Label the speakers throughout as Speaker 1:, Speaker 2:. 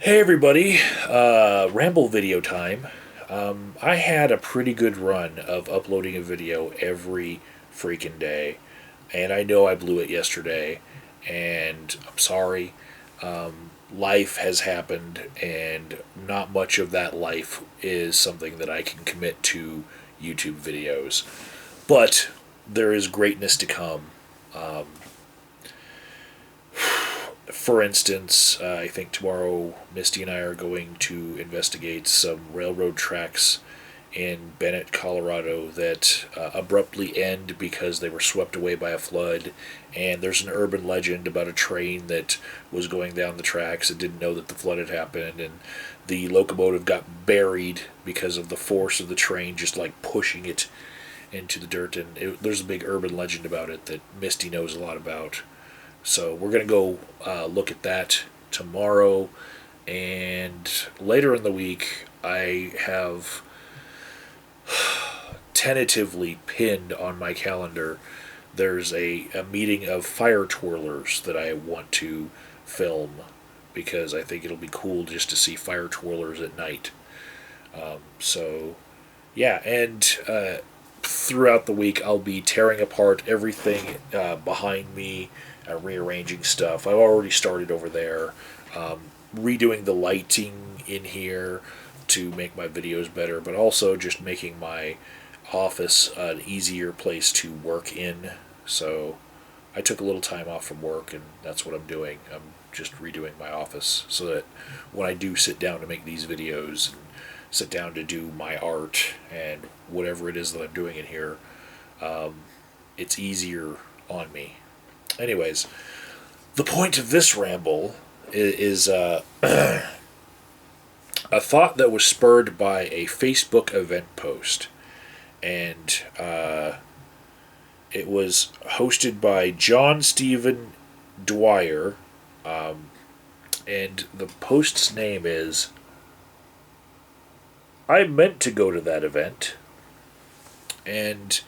Speaker 1: Hey everybody, Ramble video time. I had a pretty good run of uploading a video every freaking day, and I know I blew it yesterday, and I'm sorry. Life has happened, and not much of that life is something that I can commit to YouTube videos. But there is greatness to come. For instance, I think tomorrow Misty and I are going to investigate some railroad tracks in Bennett, Colorado that abruptly end because they were swept away by a flood. And there's an urban legend about a train that was going down the tracks and didn't know that the flood had happened. And the locomotive got buried because of the force of the train just like pushing it into the dirt. And there's a big urban legend about it that Misty knows a lot about. So we're going to go look at that tomorrow. And later in the week, I have tentatively pinned on my calendar. There's a meeting of fire twirlers that I want to film because I think it'll be cool just to see fire twirlers at night. So, yeah, and throughout the week, I'll be tearing apart everything behind me, rearranging stuff. I've already started over there, redoing the lighting in here to make my videos better, but also just making my office an easier place to work in. So I took a little time off from work, and that's what I'm doing. I'm just redoing my office so that when I do sit down to make these videos and sit down to do my art and whatever it is that I'm doing in here, it's easier on me. Anyways, the point of this ramble is a thought that was spurred by a Facebook event post. And it was hosted by John Stephen Dwyer. And the post's name is I meant to go to that event. And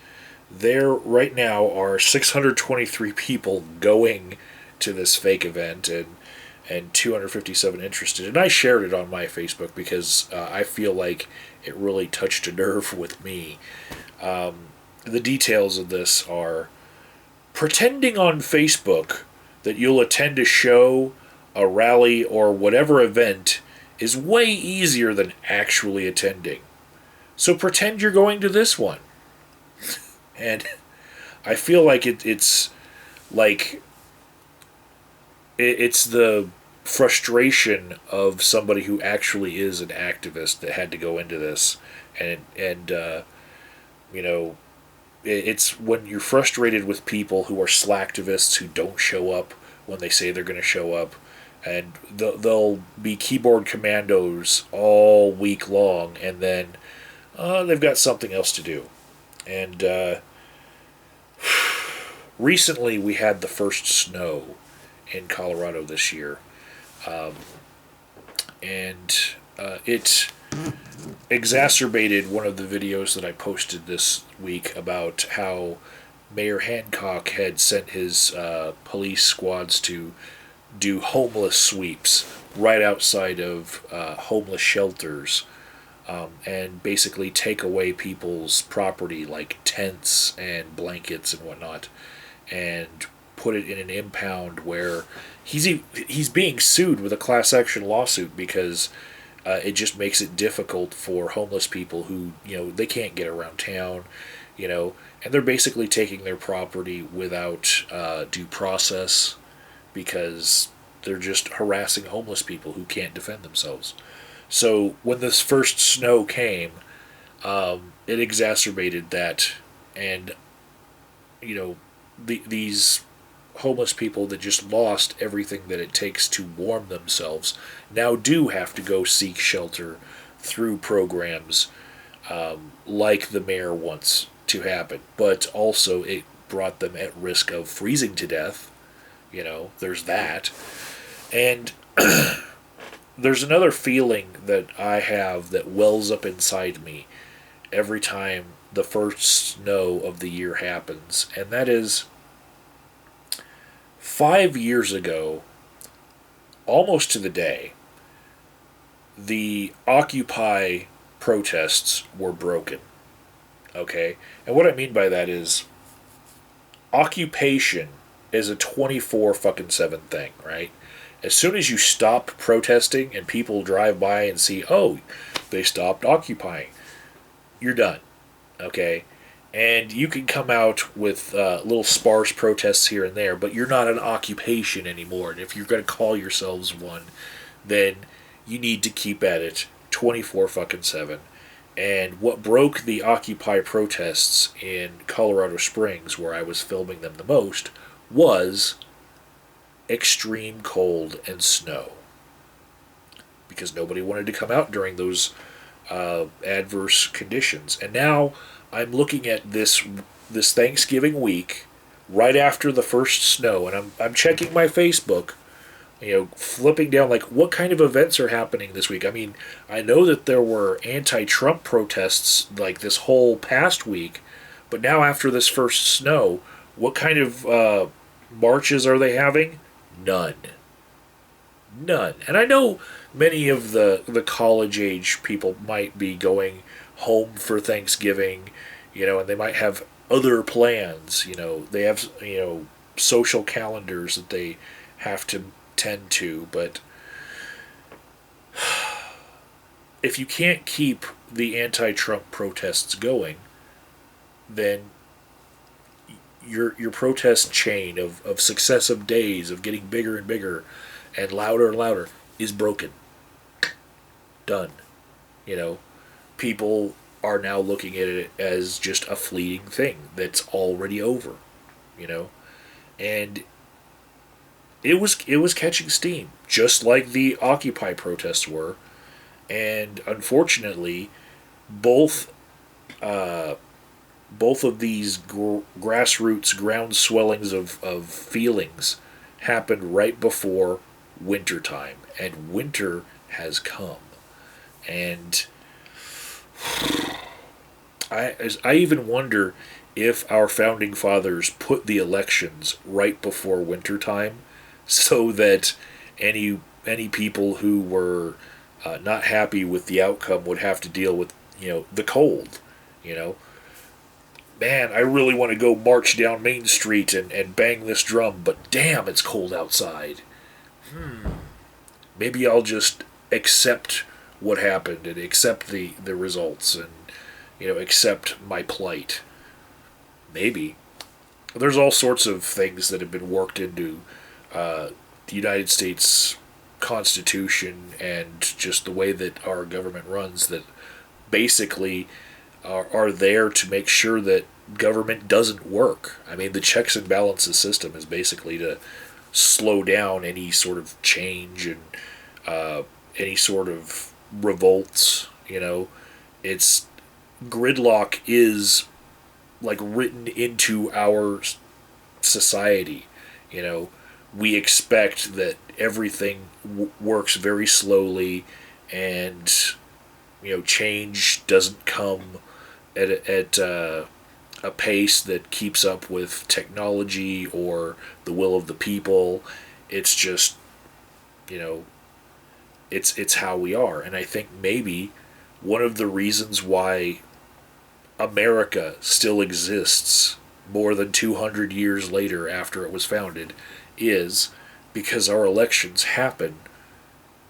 Speaker 1: there right now are 623 people going to this fake event, and 257 interested. And I shared it on my Facebook because I feel like it really touched a nerve with me. The details of this are pretending on Facebook that you'll attend a show, a rally, or whatever event is way easier than actually attending. So pretend you're going to this one. And I feel like it's like it's the frustration of somebody who actually is an activist that had to go into this, and you know, it's when you're frustrated with people who are slacktivists who don't show up when they say they're going to show up, and they'll be keyboard commandos all week long, and then they've got something else to do. And recently we had the first snow in Colorado this year, and it exacerbated one of the videos that I posted this week about how Mayor Hancock had sent his police squads to do homeless sweeps right outside of homeless shelters, and basically take away people's property like tents and blankets and whatnot, and put it in an impound where he's being sued with a class action lawsuit because it just makes it difficult for homeless people who they can't get around town, and they're basically taking their property without due process because they're just harassing homeless people who can't defend themselves. So when this first snow came, it exacerbated that, and these homeless people that just lost everything that it takes to warm themselves now do have to go seek shelter through programs like the mayor wants to happen. But also, it brought them at risk of freezing to death. There's that. And there's another feeling that I have that wells up inside me every time the first snow of the year happens, and that is 5 years ago, almost to the day, the Occupy protests were broken. Okay? And what I mean by that is occupation is a 24 fucking 7 thing, right? As soon as you stop protesting and people drive by and see, oh, they stopped occupying, you're done. Okay? And you can come out with little sparse protests here and there, but you're not an occupation anymore. And if you're going to call yourselves one, then you need to keep at it 24 fucking 7. And what broke the Occupy protests in Colorado Springs, where I was filming them the most, was extreme cold and snow. Because nobody wanted to come out during those adverse conditions. And now I'm looking at this Thanksgiving week, right after the first snow, and I'm checking my Facebook, flipping down, like, what kind of events are happening this week? I mean, I know that there were anti-Trump protests, like, this whole past week, but now after this first snow, what kind of marches are they having? None. None. And I know many of the college-age people might be going home for Thanksgiving, and they might have other plans, they have, social calendars that they have to tend to, but if you can't keep the anti-Trump protests going, then your protest chain of successive days of getting bigger and bigger and louder is broken. Done. People are now looking at it as just a fleeting thing that's already over. And it was catching steam, just like the Occupy protests were, and unfortunately, both of these grassroots ground swellings of feelings happened right before winter time, and winter has come, and I even wonder if our founding fathers put the elections right before winter time, so that any people who were not happy with the outcome would have to deal with the cold. Man, I really want to go march down Main Street and bang this drum, but damn, it's cold outside. Maybe I'll just accept what happened and accept the results and accept my plight. Maybe. There's all sorts of things that have been worked into the United States Constitution and just the way that our government runs that basically are there to make sure that government doesn't work. I mean, the checks and balances system is basically to slow down any sort of change and any sort of revolts. It's gridlock is like written into our society. We expect that everything works very slowly, and change doesn't come at a pace that keeps up with technology or the will of the people. It's just it's how we are, and I think maybe one of the reasons why America still exists more than 200 years later after it was founded is because our elections happen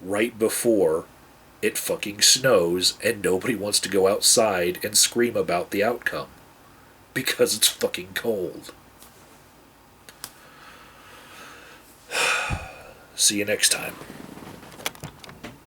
Speaker 1: right before it fucking snows and nobody wants to go outside and scream about the outcome because it's fucking cold. See you next time.